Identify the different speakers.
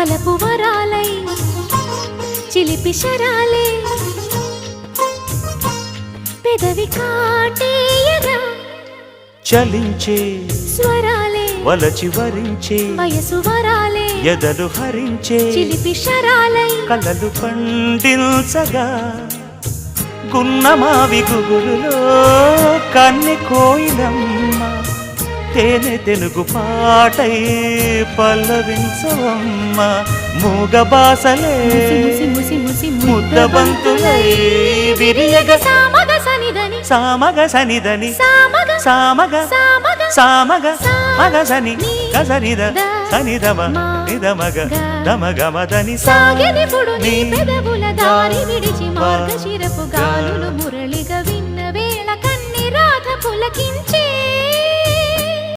Speaker 1: వలపు వరాలై చిలిపి శరాలే పెదవి కాటేయగా
Speaker 2: చలించే
Speaker 1: స్వరాలే
Speaker 2: వలచి వరించే
Speaker 1: వయసు వరాలే
Speaker 2: ఎదలు హరించే
Speaker 1: చిలిపి శరాలై
Speaker 2: కలలు పండించగా గున్నమావి గుగురులో కన్నె కోయిలమ్మ తేనె తెనుగు పాటై పల్లవించవమ్మ మూగ బాసలే ముద్దబంతులై విరియగ
Speaker 1: సామగ సనిదని
Speaker 2: సామగ సనిదని
Speaker 1: సామగ
Speaker 2: సామగ
Speaker 1: సామగ
Speaker 2: సామగ మగసని గసనిద సనిదమ నిదమగ దమగమదని
Speaker 1: సాగెనిపుడు నీ పెదవుల దారి విడిచి మార్గశిరపు గాలులు మురళిగా విన్న వేళ కన్ని రాధ పులకించే